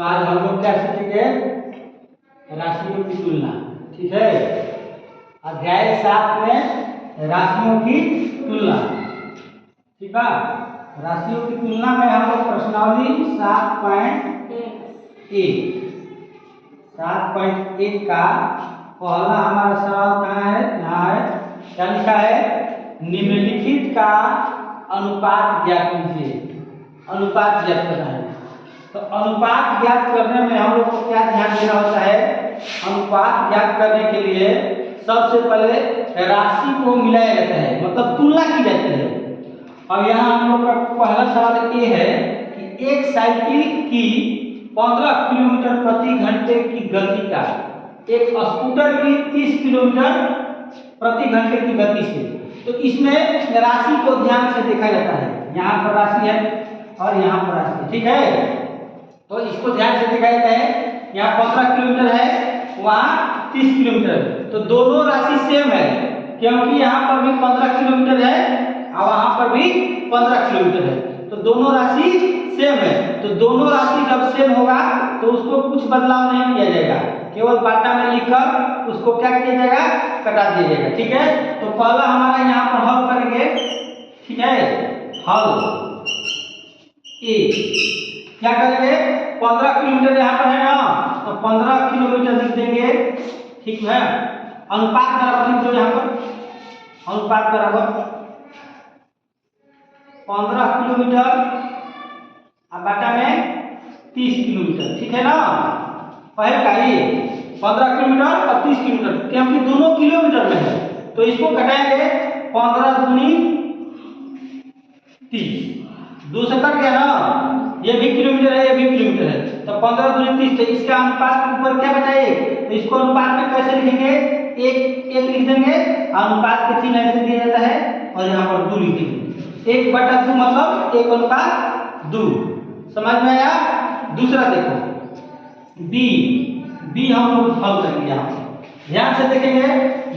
आज हम लोग क्या सीखेंगे? राशियों की तुलना। ठीक है, अध्याय 7 में राशियों की तुलना। ठीक है, राशियों की तुलना में हम लोग प्रश्नावली 7.1 का पहला हमारा सवाल कहाँ है? यहाँ है। क्या लिखा है? निम्नलिखित का अनुपात ज्ञात कीजिए। अनुपात ज्ञात करना है। तो अनुपात ज्ञात करने में हम लोग को क्या ध्यान देना होता है? अनुपात ज्ञात करने के लिए सबसे पहले राशि को मिलाया जाता है, मतलब तुलना की जाती है। अब यहाँ हम लोग का पहला सवाल ये है कि एक साइकिल की 15 किलोमीटर प्रति घंटे की गति का एक स्कूटर की 30 किलोमीटर प्रति घंटे की गति से, तो इसमें राशि को ध्यान से देखा जाता है। यहाँ पर राशि है और यहाँ पर राशि है। ठीक है, तो इसको ध्यान से देखा जाता है। यहाँ 15 किलोमीटर है, वहाँ 30 किलोमीटर है, तो दोनों राशि सेम है, क्योंकि यहाँ पर भी 15 किलोमीटर है और वहाँ पर भी 15 किलोमीटर है, तो दोनों राशि सेम है। तो दोनों राशि जब सेम होगा तो उसको कुछ बदलाव नहीं किया जाएगा, केवल बाटा में लिखकर उसको क्या किया जाएगा? कटा दिया जाएगा। ठीक है, तो पहला हमारा यहाँ पर हल करेंगे। ठीक है, हल ए क्या करेंगे? 15 किलोमीटर यहाँ पर है ना, तो 15 किलोमीटर लिख देंगे। ठीक है, अनुपात बराबर लिख दो यहाँ पर। अनुपात बराबर 15 किलोमीटर और बाटा में 30 किलोमीटर। ठीक है ना, पहले का ये 15 किलोमीटर और 30 किलोमीटर, क्योंकि दोनों किलोमीटर में है, तो इसको घटाएंगे। 15 दूनी 30, 2 से कट गया ना, ये भी किलोमीटर है, ये भी किलोमीटर है, तो 15 दूनी 30, तो इसका अनुपात के ऊपर क्या बचा? 1, तो इसको अनुपात में कैसे लिखेंगे? एक लिख देंगे, अनुपात के चिन्ह ऐसे दिया जाता है और यहाँ पर 2 लिख देंगे। 1/2 मतलब 1/2। समझ में आया? दूसरा देखो, बी हम लोग हल करेंगे। यहाँ ध्यान से देखेंगे,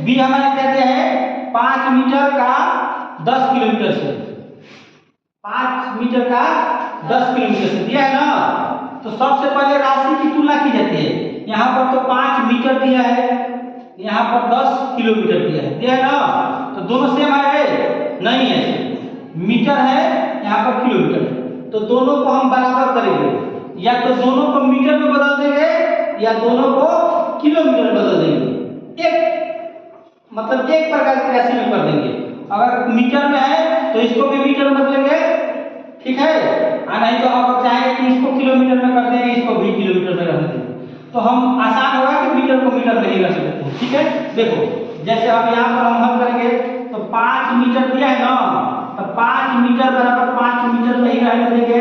बी हमारे क्या दिया है? 5 मीटर का 10 किलोमीटर से, 5 मीटर का 10 किलोमीटर से दिया है ना, तो सबसे पहले राशि की तुलना की जाती है। यहाँ पर तो 5 मीटर दिया है, यहाँ पर 10 किलोमीटर दिया है ना, तो दोनों सेम है? नहीं है, मीटर है, यहाँ पर किलोमीटर है, तो दोनों को हम बराबर करेंगे। या तो दोनों को मीटर में बदल देंगे या दोनों को किलोमीटर में बदल देंगे। मतलब एक प्रकार की राशि में कर देंगे। अगर मीटर में है तो इसको भी मीटर में बदलेंगे। ठीक है, नहीं तो अगर चाहेंगे कि इसको किलोमीटर में कर देंगे, इसको भी किलोमीटर में रख देंगे, तो हम आसान होगा कि मीटर को मीटर में ही रख सकते हैं। ठीक है, देखो जैसे अब यहाँ पर हम हल करेंगे, तो 5 मीटर दिया है ना, तो 5 मीटर बराबर 5 मीटर में ही रहने देंगे,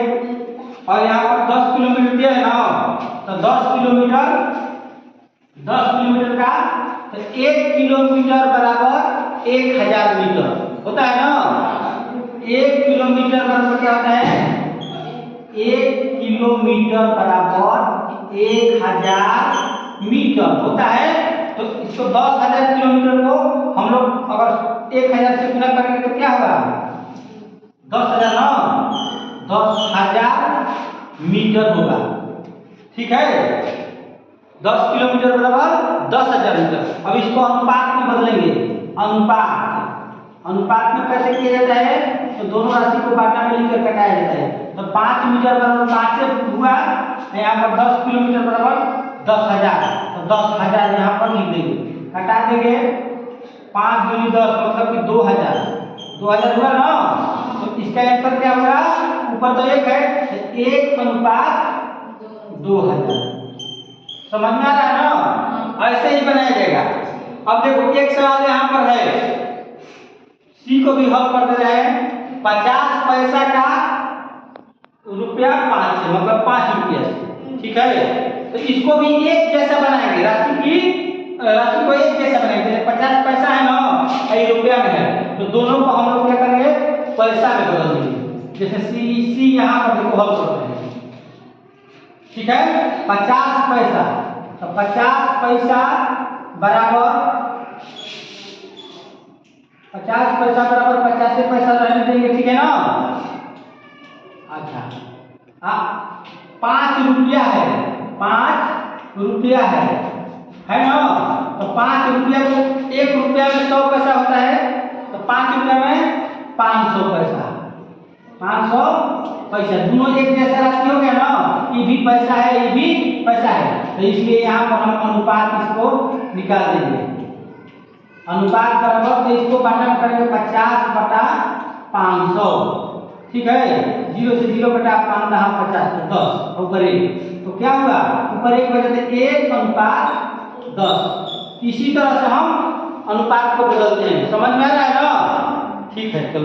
और यहाँ पर 10 किलोमीटर दिया है ना, तो 10 किलोमीटर का, तो 1 किलोमीटर बराबर 1000 मीटर होता है ना। 1 किलोमीटर बराबर क्या होता है? 1 किलोमीटर बराबर 1000 मीटर होता है। तो इसको 10,000 किलोमीटर को हम लोग अगर 1000 से गुना करेंगे तो क्या होगा? 10,000 ना, 10,000 मीटर होगा। ठीक है, 10 किलोमीटर बराबर 10,000 मीटर। अब इसको अनुपात में बदलेंगे। अनुपात में कैसे किया जाता है? तो दोनों राशि को बाटा में लिखकर कटाया जाता है। तो 5 मीटर बराबर 5 से हुआ, यहाँ पर 10 किलोमीटर बराबर 10,000, तो 10,000 यहाँ पर लिख देंगे, कटा देंगे। 5 दूनी 10 मतलब कि 2,000 हुआ ना, तो इसका आंसर क्या होगा? ऊपर तो 1 है, तो 1/2000। समझ में आ रहा है ना? ऐसे ही बनाया जाएगा। अब देखो एक सवाल यहाँ पर है, सी को भी हल कर दे रहे हैं। 50 पैसा का रुपया 5 से, मतलब 5 रुपया से। ठीक है, तो इसको भी एक जैसा बनाएंगे, राशि को एक जैसा बनाएंगे। 50 पैसा है ना, ये रुपया में है, तो दोनों को हम लोग क्या करेंगे? पैसा में बदल देंगे। जैसे सी यहाँ पर देखो हल करते हैं। ठीक है, 50 पैसा, तो 50 पैसा बराबर 50 पैसा रहने देंगे। ठीक है ना। अच्छा, 5 रुपया है, 5 रुपया है ना। तो 5 रुपया को 1 रुपया में 100 पैसा होता है, तो 5 रुपया में 500 पैसा, 500 पैसा। दोनों एक जैसा राशि हो गया ना, ये भी पैसा है, ये भी पैसा है, तो इसलिए यहाँ पर हम अनुपात इसको निकाल देंगे। अनुपात बराबर, तो इसको बांटा करेंगे 50/500, ठीक है। 0 से 0 बटा 5 50 तो 10 ऊपर 1, तो क्या हुआ ऊपर 1 बचे थे 1/10। इसी तरह से हम अनुपात को बदलते हैं। समझ में आ रहा है ना? ठीक है, चलो।